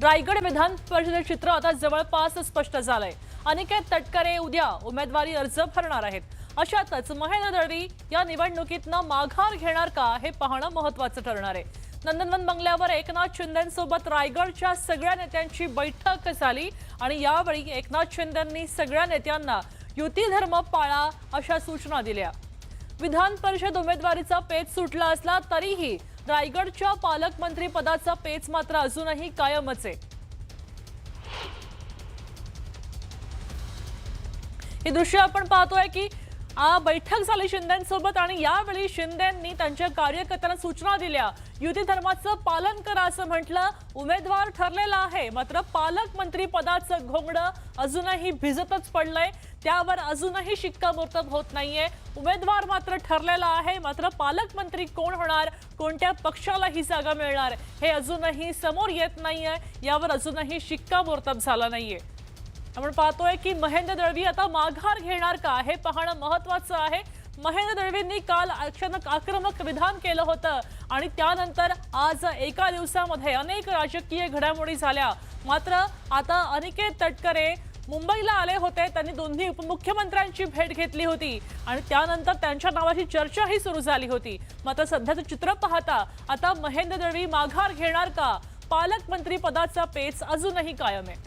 रायगड विधान परिषदेचे चित्र आता जवळपास स्पष्ट झालंय। अनिकेत तटकरे उद्या उमेदवारी अर्ज भरणार आहेत। अशातच महेंद्र दळवी या निवडणुकीतनं माघार घेणार का हे पाहणं महत्त्वाचं ठरणार आहे। नंदनवन बंगल्यावर एकनाथ शिंदेंसोबत रायगडच्या सगळ्या नेत्यांची बैठक झाली आणि यावेळी एकनाथ शिंदेंनी सगळ्या नेत्यांना युती धर्म पाळा अशा सूचना दिल्या। विधान परिषद उमेदवारीचा पेच सुटला असला तरीही रायगडच्या पालकमंत्री पदाचा पेच मात्र अजूनही कायमच आहे। हे दृश्य आपण पाहतोय की बैठक झाली शिंदेंसोबत आणि यावेळी शिंदेंनी त्यांच्या कार्यकर्त्यांना सूचना दिल्या। युती धर्माचं पालन करा असं म्हटलं। उमेदवार ठरलेला आहे मात्र पालकमंत्री पदाचं घोंगडं अजूनही भिजतच पडलंय। त्यावर अजूनही शिक्कामोर्तब होत नाहीये। उमेदवार मात्र ठरलेला आहे मात्र पालकमंत्री कोण होणार, कोणत्या पक्षाला ही जागा मिळणार हे अजूनही समोर येत नाहीये। यावर अजूनही शिक्कामोर्तब झाला नाहीये। आपण पाहतोय की महेंद्र दळवी आता माघार घेणार का हे पाहणं महत्त्वाचं आहे। महेंद्र दळवींनी काल आक्रमक विधान केलं होतं आणि त्यानंतर आज एका दिवसामध्ये अनेक राजकीय घडामोडी झाल्या। मात्र आता अनिकेत तटकरे मुंबईला आले होते। त्यांनी दोन्ही उपमुख्यमंत्र्यांची भेट घेतली होती आणि त्यानंतर त्यांच्या नावाची चर्चाही सुरू झाली होती। मात्र सध्याचं चित्र पाहता आता महेंद्र दळवी माघार घेणार का, पालकमंत्री पदाचा पेच अजूनही कायम आहे।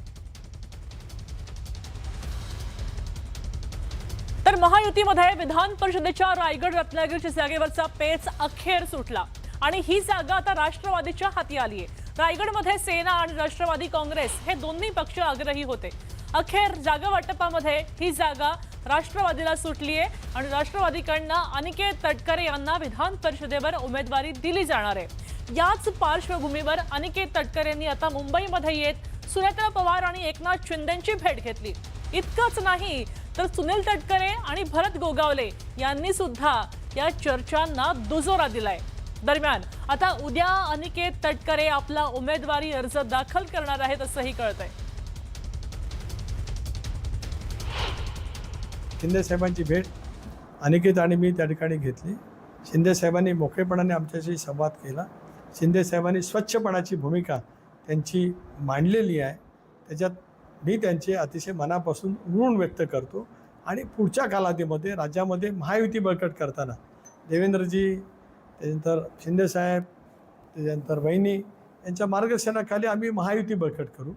तर महायुतीमध्ये विधान परिषदेच्या रायगड रत्नागिरीच्या जागेवरचा पेच अखेर सुटला आणि ही जागा आता राष्ट्रवादीच्या हाती आली आहे। रायगडमध्ये सेना आणि राष्ट्रवादी काँग्रेस हे दोन्ही पक्ष आग्रही होते। अखेर जागा वाटपामध्ये ही जागा राष्ट्रवादीला सुटली आहे आणि राष्ट्रवादीकडनं अनिकेत तटकरे यांना विधान परिषदेवर उमेदवारी दिली जाणार आहे। याच पार्श्वभूमीवर अनिकेत तटकरे यांनी आता मुंबईमध्ये येत सुनेत्रा पवार आणि एकनाथ शिंदेंची भेट घेतली। इतकंच नाही तर सुनील तटकरे आणि भरत गोगावले यांनी सुद्धा या चर्चांना दुजोरा दिलाय। दरम्यान आता उद्या अनिकेत तटकरे आपला उमेदवारी अर्ज दाखल करणार आहेत असंही कळतंय। शिंदे साहेबांची भेट अनिकेत आणि मी त्या ठिकाणी घेतली। शिंदे साहेबांनी मोकळेपणाने आमच्याशी संवाद केला। शिंदे साहेबांनी स्वच्छपणाची भूमिका त्यांची मांडलेली आहे। त्याच्यात मी त्यांचे अतिशय मनापासून ऋण व्यक्त करतो आणि पुढच्या कालावधीमध्ये राज्यामध्ये महायुती बळकट करताना देवेंद्रजी, त्याच्यानंतर शिंदेसाहेब, त्याच्यानंतर वहिनी यांच्या मार्गदर्शनाखाली आम्ही महायुती बळकट करू।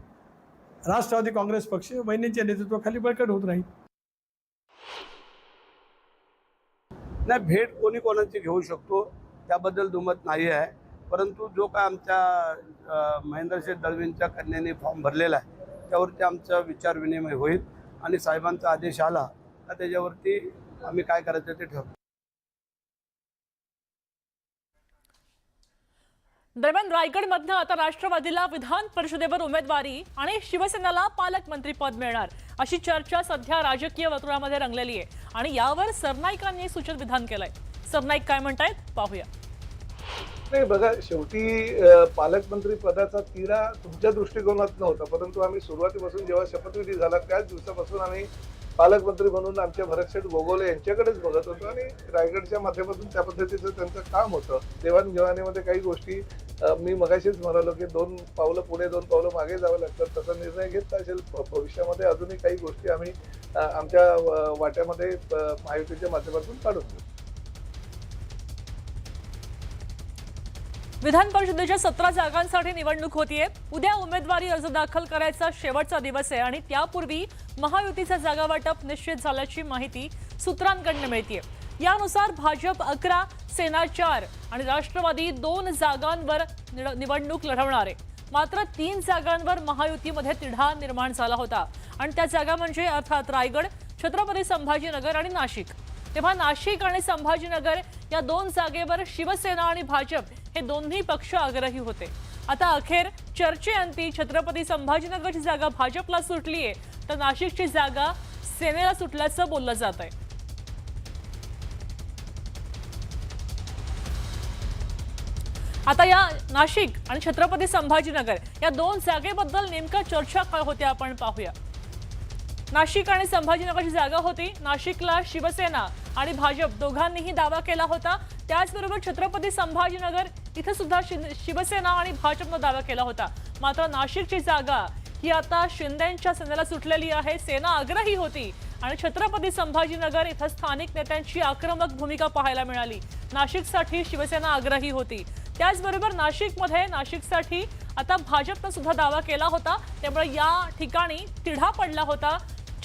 राष्ट्रवादी काँग्रेस पक्ष वहिनींच्या नेतृत्वाखाली बळकट होत राहील। नाही, भेट कोणी कोणाची घेऊ शकतो त्याबद्दल दुमत नाही आहे, परंतु जो काय आमच्या महेंद्रशेठ दळवींच्या कन्याने फॉर्म भरलेला आहे त्यावरती आमचा विचार विनिमय होईल आणि साहेबांचा आदेश आला तर त्याच्यावरती आम्ही काय करायचं ते ठरवू। दरम्यान रायगडमधनं आता राष्ट्रवादीला विधान परिषदेवर उमेदवारी आणि शिवसेनेला पालकमंत्री पद मिळणार अशी चर्चा सध्या राजकीय वर्तुळामध्ये रंगलेली आहे आणि यावर सरनाईकांनी सूचित विधान केलंय। सरनाईक काय म्हणतायत पाहूया। नाही बघा, शेवटी पालकमंत्री पदाचा तिरा तुमच्या दृष्टिकोनात नव्हता, परंतु आम्ही सुरुवातीपासून जेव्हा शपथविधी झाला त्याच दिवसापासून आम्ही पालकमंत्री म्हणून आमच्या भरतशेठ गोगावले यांच्याकडेच बघत होतो आणि रायगडच्या माध्यमातून त्या पद्धतीचं त्यांचं काम होतं। देवाणघेवाणीमध्ये काही गोष्टी मी मगाशीच म्हणालो की 2 पावलं पुढे 2 पावलं मागे जावं लागतात, तसा निर्णय घेतला असेल। भविष्यामध्ये अजूनही काही गोष्टी आम्ही आमच्या वाट्यामध्ये महायुतीच्या माध्यमातून काढून घेऊ। विधान परिषदेच्या 17 जागांसाठी निवडणूक होतीये। उद्या उमेदवारी अर्ज दाखल करायचा शेवटचा दिवस आहे आणि त्यापूर्वी महायुतीचा जागा वाटप निश्चित झाल्याची माहिती सूत्रांकडून मिळतेय। यानुसार भाजप 11, सेना 4 आणि राष्ट्रवादी 2 जागांवर निवडणूक लढवणार आहे। मात्र 3 जागांवर महायुतीमध्ये तिढा निर्माण झाला होता आणि त्या जागा म्हणजे अर्थात रायगड, छत्रपती संभाजीनगर आणि नाशिक। तेव्हा नाशिक आणि संभाजीनगर या 2 जागेवर शिवसेना आणि भाजप हे दोन्ही पक्ष आग्रही होते। आता अखेर चर्चेअंती छत्रपती संभाजीनगरची जागा भाजपला सुटलीये तर नाशिकची जागा सेनेला सुटल्याचं बोललं जात आहे। आता या नाशिक आणि छत्रपती संभाजीनगर या 2 जागेबद्दल नेमका चर्चा काय होत्या आपण पाहूया। नाशिक आणि संभाजीनगरची जागा होती। नाशिकला शिवसेना आणि भाजप दोघांनीही दावा केला होता। त्याचबरोबर छत्रपती संभाजीनगर इथे सुद्धा शिवसेना आणि भाजपनं दावा केला होता. मात्र नाशिकची जागा ही आता शिंदेंच्या सेनेला सुटलेली आहे. सेना आग्रही होती आणि छत्रपती संभाजीनगर इथं स्थानिक नेत्यांची आक्रमक भूमिका पाहायला मिळाली. नाशिकसाठी शिवसेना आग्रही होती. त्याचबरोबर नाशिकसाठी आता भाजपनं सुद्धा दावा केला होता. त्यामुळे या ठिकाणी तिढा पडला होता.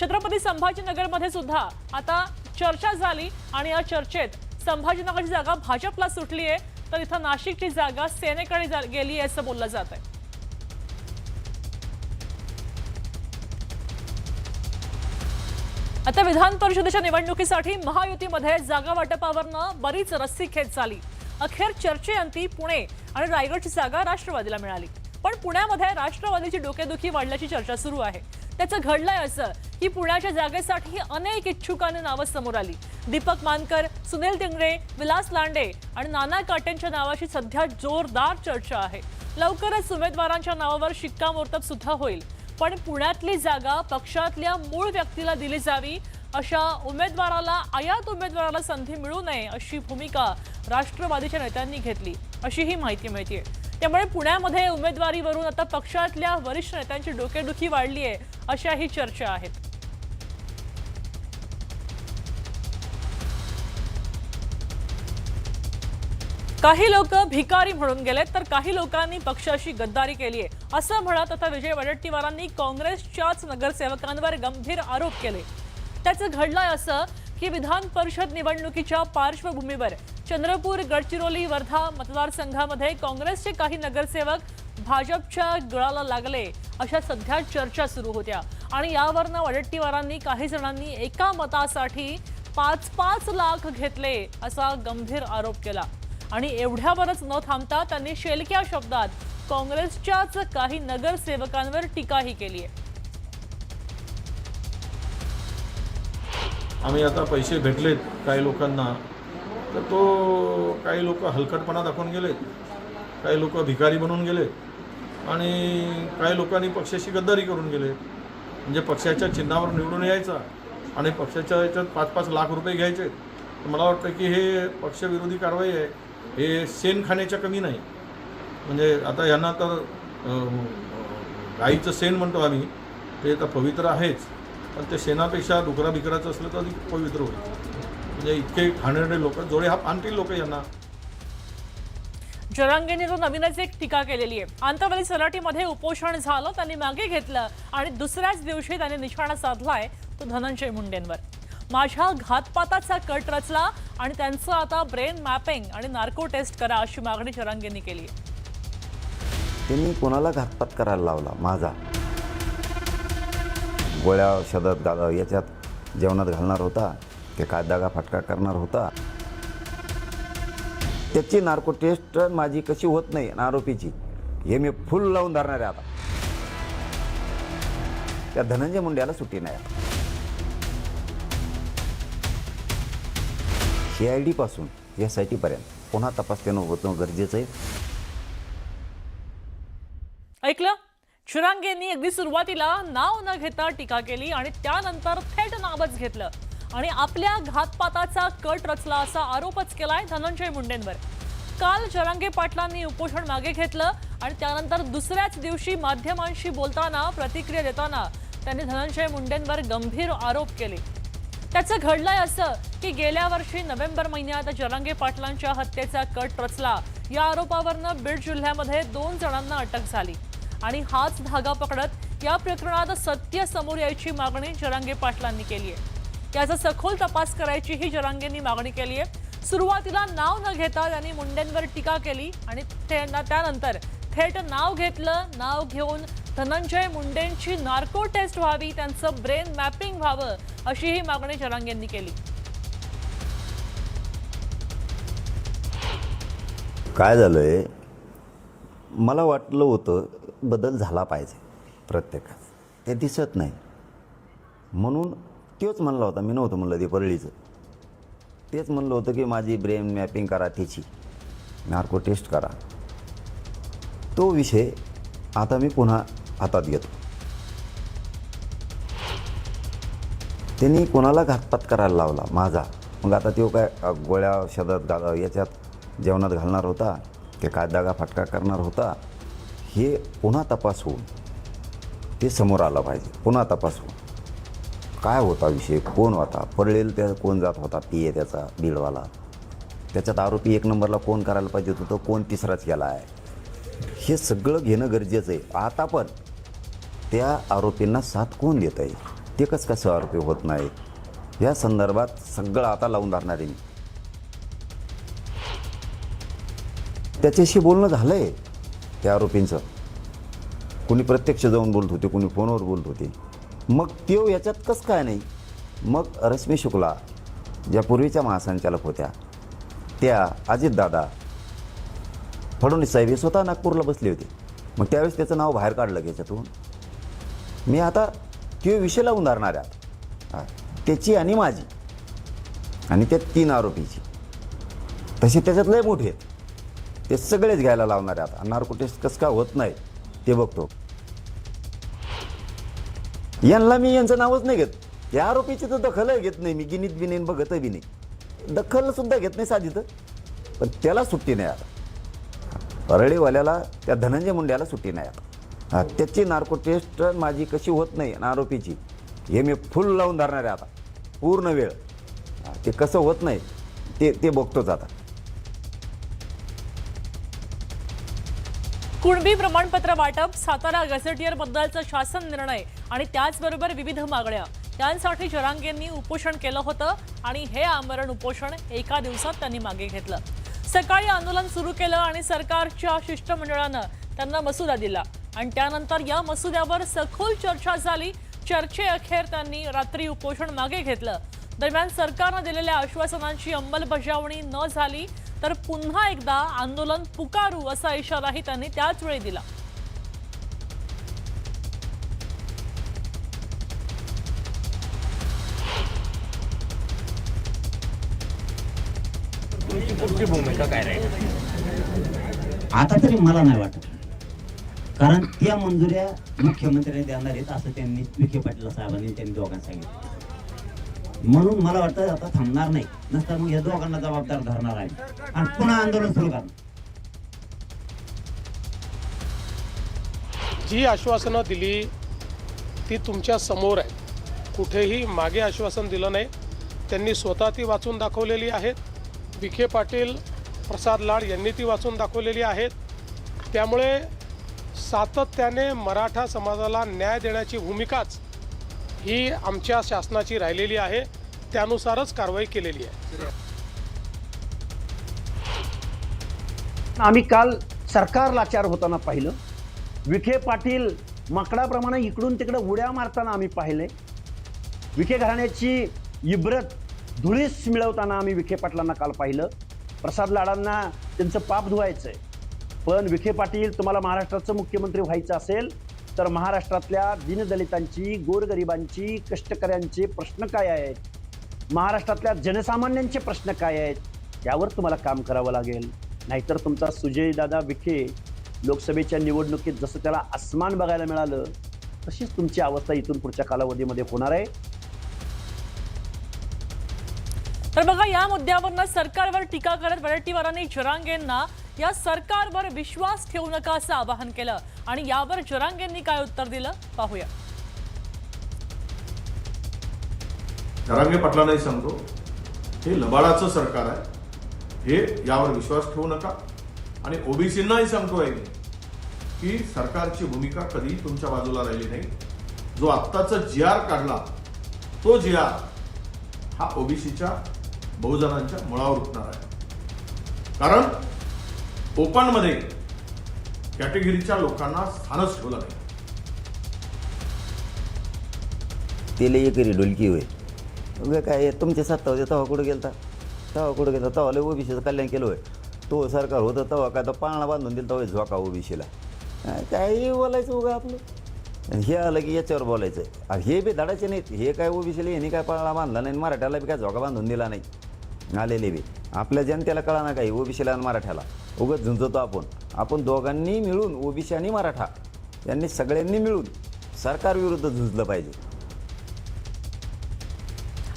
छत्रपती संभाजीनगरमध्ये सुद्धा आता चर्चा झाली आणि या चर्चेत संभाजीनगरची जागा भाजपला सुटली आहे, तर इथं नाशिकची जागा सेनेकडे गेली आहे असं बोललं जात आहे. आता विधान परिषदेच्या निवडणुकीसाठी महायुतीमध्ये जागा वाटपावरनं बरीच रस्सीखेच झाली. अखेर चर्चेअंती पुणे आणि रायगडची जागा राष्ट्रवादीला मिळाली. पण पुण्यामध्ये राष्ट्रवादीची डोकेदुखी वाढल्याची चर्चा सुरू आहे. त्याचं घडलंय असं की पुण्याच्या जागेसाठी अनेक इच्छुकांनी नावं समोर आली. दीपक मानकर, सुनील टिंगरे, विलास लांडे आणि नाना काटेंच्या नावाची सध्या जोरदार चर्चा आहे. लवकरच उमेदवारांच्या नावावर शिक्कामोर्तब सुद्धा होईल. पण पुण्यातली जागा पक्षातल्या मूळ व्यक्तीला दिली जावी, अशा आयात उमेदवाराला संधी मिळू नये अशी भूमिका राष्ट्रवादीच्या नेत्यांनी घेतली अशी ही माहिती मिळते. त्यामुळे पुण्यामध्ये उमेदवारीवरून आता पक्षातल्या वरिष्ठ नेत्यांची डोकेदुखी वाढली आहे अशाही चर्चा आहेत. काही लोक भिकारी म्हणून गेलेत तर काही लोकांनी पक्षाशी गद्दारी केली आहे असं म्हणत आता विजय वडेट्टीवारांनी काँग्रेसच्याच नगरसेवकांवर गंभीर आरोप केले. त्याचं घडलंय असं की विधान परिषद निवडणुकीच्या पार्श्वभूमीवर चंद्रपूर, गडचिरोली, वर्धा मतदारसंघामध्ये काँग्रेसचे काही नगरसेवक भाजपच्या गळाला लागले अशा सध्या चर्चा सुरू होत्या. आणि यावरनं वडेट्टीवारांनी काही जणांनी एका मतासाठी 5-5 लाख घेतले असा गंभीर आरोप केला. आणि एवढ्यावरच न थांबता त्यांनी शेलक्या शब्दात काँग्रेसच्याच काही नगरसेवकांवर टीकाही केली आहे. आम्ही आता पैसे भेटलेत काही लोकांना, तर तो काही लोक हलकटपणा दाखवून गेलेत, काही लोक भिकारी बनून गेलेत आणि काही लोकांनी पक्षाशी गद्दारी करून गेले. म्हणजे पक्षाच्या चिन्हावर निवडून यायचा आणि पक्षाच्या याच्यात 5-5 लाख रुपये घ्यायचे. तर मला वाटतं की हे पक्षविरोधी कारवाई आहे. हे शेण खाण्याच्या कमी नाही. म्हणजे आता यांना तर गाईचं शेण म्हणतो आम्ही, ते तर पवित्र आहेच, पण ते शेणापेक्षा डुकरा बिकराचं असलं तर अधिक पवित्र होईल. म्हणजे इतके खाणारे लोक, जोडे हात आणतील लोक यांना. जरांगेंनी तो नवीनच एक टीका केलेली आहे. आंतरवाली सराटीमध्ये उपोषण झालं, त्यांनी मागे घेतलं आणि दुसऱ्याच दिवशी त्यांनी निशाणा साधलाय तो धनंजय मुंडेंवर. माझ्या घातपाताचा कट रचला आणि त्यांचं आता ब्रेन मॅपिंग आणि नार्को टेस्ट करा अशी मागणी जरांगेंनी केली आहे. त्यांनी कोणाला घातपात करायला लावला माझा? गोळ्या औषधात याच्यात जेवणात घालणार होता, ते काय दागा फटका करणार होता. त्याची नार्को टेस्ट माझी कशी होत नाही आरोपीची, हे मी फुल लावून धरणार आहे. आता त्या धनंजय मुंडेला सुट्टी नाही. CID पासून SIT पर्यंत पुन्हा तपास करणं होतं गरजेचं आहे. ऐकलं? जरांगेंनी अगदी सुरुवातीला नाव न घेता टीका केली आणि त्यानंतर थेट नावच घेतलं आणि आपल्या घातपाताचा कट रचला असा आरोपच केलाय धनंजय मुंडेंवर. काल जरांगे पाटलांनी उपोषण मागे घेतलं आणि त्यानंतर दुसऱ्याच दिवशी माध्यमांशी बोलताना, प्रतिक्रिया देताना त्यांनी धनंजय मुंडेंवर गंभीर आरोप केले. त्याचं घडलंय असं की गेल्या वर्षी नोव्हेंबर महिन्यात जरांगे पाटलांच्या हत्येचा कट रचला. या आरोपावरनं बीड जिल्ह्यामध्ये 2 जणांना अटक झाली आणि हाच धागा पकडत या प्रकरणात सत्य समोर यायची मागणी जरांगे पाटलांनी केली आहे. याचा सखोल तपास करायचीही जरांगेंनी मागणी केली आहे. सुरुवातीला नाव न घेता त्यांनी मुंडेंवर टीका केली आणि त्यानंतर थेट नाव घेतलं. नाव घेऊन धनंजय मुंडेंची नार्को टेस्ट व्हावी, त्यांचं ब्रेन मॅपिंग व्हावं अशी ही मागणी जरांगेंनी केली. काय झालंय, मला वाटलं होतं बदल झाला पाहिजे प्रत्येकात, ते दिसत नाही. म्हणून तोच म्हणला होता, मी नव्हतं म्हणलं ते परळीचं, तेच म्हणलं होतं की माझी ब्रेन मॅपिंग करा, त्याची नार्को टेस्ट करा. तो विषय आता मी पुन्हा हातात घेतो. त्यांनी कोणाला घातपात करायला लावला माझा? मग आता तो काय गोळ्या औषधात याच्यात जेवणात घालणार होता, ते काय दगाफटका करणार होता हे पुन्हा तपास होऊन ते समोर आलं पाहिजे. पुन्हा तपास होऊन काय होता विषय, कोण होता, पडलेल त्या कोण जात होता, पी त्याचा बीडवाला, त्याच्यात आरोपी एक नंबरला कोण करायला पाहिजे होतं, कोण तिसराच केला आहे, हे सगळं घेणं गरजेचं आहे. आता पण त्या आरोपींना साथ कोण देत आहे, ते कसं आरोपी होत नाहीत, या संदर्भात सगळं आता लावून धरणार आहे मी. त्याच्याशी बोलणं झालं आहे त्या आरोपींचं, कुणी प्रत्यक्ष जाऊन बोलत होते, कुणी फोनवर बोलत होते. मग त्यो याच्यात कसं काय नाही. मग रश्मी शुक्ला ज्या पूर्वीच्या महासंचालक होत्या त्या अजितदादा फडणवीस साहेब हे स्वतः नागपूरला बसले होते. मग त्यावेळेस त्याचं नाव बाहेर काढलं याच्यातून. मी आता तो विषय लावून धरणार आहे त्याची आणि माझी आणि त्या 3 आरोपीची. तसे त्याच्यात लय मोठे आहेत, ते सगळेच घ्यायला लावणार आहे. आता नार्को टेस्ट कसं काय होत नाही ते बघतो. यांना मी यांचं नावच नाही घेत. या आरोपीची तर दखलही घेत नाही मी, गिनीत बिनीन बघतही बी नाही, दखलसुद्धा घेत नाही साधी तर. पण त्याला सुट्टी नाही आता, परळीवाल्याला त्या धनंजय मुंड्याला सुट्टी नाही आता. त्याची नार्को टेस्ट माझी कशी होत नाही आणि आरोपीची हे मी फुल लावून धरणार आहे आता पूर्ण वेळ. ते कसं होत नाही ते बघतोच आता. कुणबी प्रमाणपत्र वाटप, सातारा गॅझेटियर बद्दलचा शासन निर्णय आणि त्याचबरोबर विविध मागण्या यांसाठी जरांगेंनी उपोषण केलं होतं आणि हे आमरण उपोषण एका दिवसात त्यांनी मागे घेतलं. सकाळी आंदोलन सुरू केलं आणि सरकारच्या शिष्टमंडळानं त्यांना मसुदा दिला आणि त्यानंतर या मसुद्यावर सखोल चर्चा झाली. चर्चेअखेर त्यांनी रात्री उपोषण मागे घेतलं. दरम्यान सरकारनं दिलेल्या आश्वासनांची अंमलबजावणी न झाली तर पुन्हा एकदा आंदोलन पुकारू असा इशाराही त्यांनी त्याच वेळी दिला. आता तरी मला नाही वाटत, कारण त्या मंजुऱ्या मुख्यमंत्र्यांनी देणार आहेत असं त्यांनी विखे पाटील साहेबांनी त्यांनी दोघांना सांगितलं. म्हणून मला वाटतं आता थांबणार नाही, नसता मग या दोघांना जबाबदार धरणार आहे आणि पुन्हा आंदोलन सुरू करणार. जी आश्वासनं दिली ती तुमच्या समोर आहे. कुठेही मागे आश्वासन दिलं नाही, त्यांनी स्वतः ती वाचून दाखवलेली आहेत. विखे पाटील, प्रसाद लाड यांनी ती वाचून दाखवलेली आहेत. त्यामुळे सातत्याने मराठा समाजाला न्याय देण्याची भूमिकाच ही आमच्या शासनाची राहिलेली आहे, त्यानुसारच कारवाई केलेली आहे. आम्ही काल सरकार लाचार होताना पाहिलं, विखे पाटील माकडाप्रमाणे इकडून तिकडे उड्या मारताना आम्ही पाहिले, विखे घराण्याची इब्रत धुळीस मिळवताना आम्ही विखे पाटलांना काल पाहिलं. प्रसाद लाडांना त्यांचं पाप धुवायचंय, पण विखे पाटील तुम्हाला महाराष्ट्राचं मुख्यमंत्री व्हायचं असेल तर महाराष्ट्रातल्या दीनदलितांची, गोरगरिबांची, कष्टकऱ्यांचे प्रश्न काय आहेत, महाराष्ट्रातल्या जनसामान्यांचे प्रश्न काय आहेत, यावर तुम्हाला काम करावं लागेल. नाहीतर तुमचा सुजयदादा विखे लोकसभेच्या निवडणुकीत जसं त्याला आसमान बघायला मिळालं तशीच तुमची अवस्था इथून पुढच्या कालावधीमध्ये होणार आहे. तर बघा, या मुद्द्यावरनं सरकारवर टीका करत वडेट्टीवारांनी जरांगेंना या सरकारवर विश्वास ठेवू नका असं आवाहन केलं आणि यावर जरांगेंनी काय उत्तर दिलं पाहूया. जरांगे पाटलांनाही सांगतो, हे लबाडाचं सरकार आहे, हे यावर विश्वास ठेवू नका. आणि ओबीसींनाही सांगतोय की सरकारची भूमिका कधी तुमच्या बाजूला राहिली नाही. जो आत्ताचा GR काढला तो GR हा ओबीसीच्या बहुजनांच्या मुळावर उठणार आहे. कारण ओपनमध्ये कॅटेगरीच्या लोकांना स्थानच ठेवलं नाही. ते लई करी डोलकी होय. उगा काय तुमच्या सत्ता होते तेव्हा कुठं गेलता, तेव्हा लय ओबीसीचं कल्याण केलं होय. तो सरकार होतं तेव्हा काय तर पाळणा बांधून दिलं तेव्हा झोका ओबीसीला. काही बोलायचं उगा आपलं, हे आलं की याच्यावर बोलायचं. हे बी धडाचे नाहीत, हे काय ओबीसीला यांनी काय पाळणा बांधला नाही, मराठ्याला बी काय झोका बांधून दिला नाही. आलेले बी आपल्या जनतेला कळा ना काही, ओबीसीला आणि मराठ्याला उगाच झुंजतो आपण दोघांनी मिळून, ओबीसी आणि मराठा यांनी सगळ्यांनी मिळून सरकार विरुद्ध झुंजलं पाहिजे.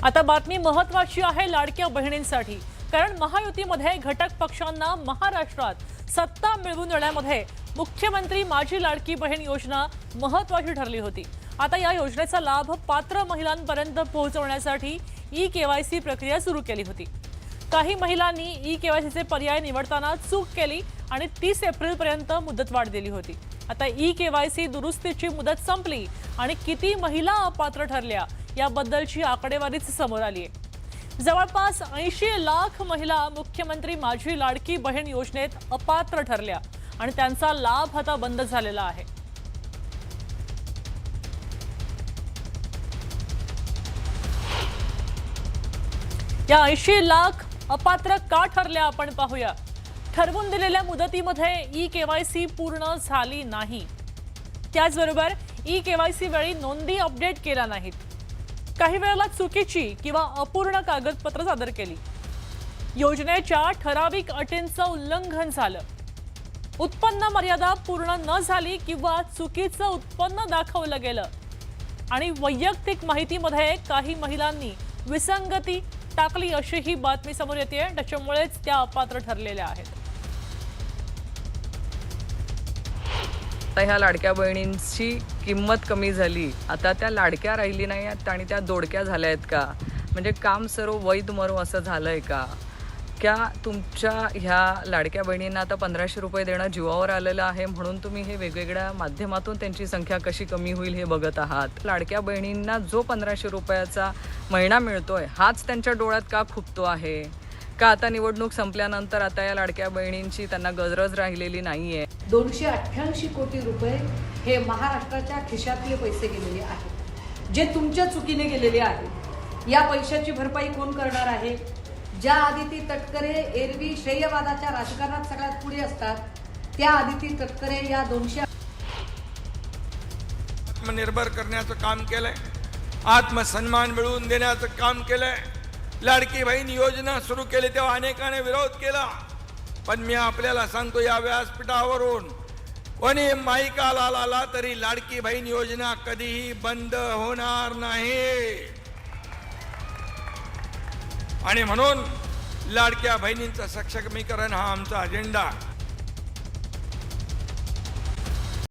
आता बातमी महत्त्वाची आहे लाडक्या बहिणींसाठी, कारण महायुतीमध्ये घटक पक्षांना महाराष्ट्रात सत्ता मिळवून देण्यामध्ये मुख्यमंत्री माझी लाडकी बहीण योजना महत्त्वाची ठरली होती. आता या योजनेचा लाभ पात्र महिलांपर्यंत पोहोचवण्यासाठी ई-केवायसी प्रक्रिया सुरू केली होती. काही महिलांनी ई-केवायसीचे पर्याय निवडताना चूक केली आणि 30 एप्रिलपर्यंत मुदतवाढ दिली होती. आता ई-केवायसी दुरुस्तीची मुदत संपली आणि किती महिला अपात्र ठरल्या याबद्दलची आकडेवारीच समोर आली आहे. जवळपास 80 लाख महिला मुख्यमंत्री माझी लाडकी बहीण योजनेत अपात्र ठरल्या आणि त्यांचा लाभ आता बंद झालेला आहे. या 80 लाख अपात्र का ठरल्या आपण पाहूया. ठरवून दिलेल्या मुदतीमध्ये ई-केवायसी पूर्ण झाली नाही. त्याचबरोबर ई-केवायसी वेळी नोंदी अपडेट केल्या नाहीत. काही वेळेला चुकीची किंवा अपूर्ण कागदपत्र सादर केली. योजनेच्या ठराविक अटींचं उल्लंघन झालं. उत्पन्न मर्यादा पूर्ण न झाली किंवा चुकीचं उत्पन्न दाखवलं गेलं आणि वैयक्तिक माहितीमध्ये काही महिलांनी विसंगती टाकली अशी ही बातमी समोर येते. त्याच्यामुळेच त्या अपात्र ठरलेल्या आहेत. आता ह्या लाडक्या बहिणींची किंमत कमी झाली, आता त्या लाडक्या राहिली नाही आहेत आणि त्या दोडक्या झाल्या आहेत का? म्हणजे काम सर्व वैध मरो असं झालंय का? क्या तुमच्या ह्या लाडक्या बहिणींना आता 1500 रुपये देणं जीवावर आलेलं आहे म्हणून तुम्ही हे वेगवेगळ्या माध्यमातून त्यांची संख्या कशी कमी होईल हे बघत आहात? लाडक्या बहिणींना जो 1500 रुपयाचा महिना मिळतोय हाच त्यांच्या डोळ्यात का खुपतो आहे? का आता निवडणूक संपल्यानंतर आता या लाडक्या बहिणींची त्यांना गरज राहिलेली नाहीये? 288 कोटी रुपये हे महाराष्ट्राच्या खिशातले पैसे गेलेले आहेत, जे तुमच्या चुकीने गेलेले आहेत. या पैशाची भरपाई कोण करणार आहे? ज्या आदिती तटकरे एरवी श्रेयवादाच्या राजकारणात सगळ्यात पुढे असतात, त्या आदिती तटकरे या 200 आत्मनिर्भर करण्याचं काम केलंय, आत्मसन्मान मिळवून देण्याचं काम केलंय. लाडकी बहीण योजना सुरू केली तेव्हा अनेकाने विरोध केला, पण मी आपल्याला सांगतो या व्यासपीठावरून कोणी माईकाला आला तरी लाडकी बहीण योजना कधीही बंद होणार नाही. आणि म्हणून लाडक्या बहिणींचं सक्षमीकरण हा आमचा अजेंडा.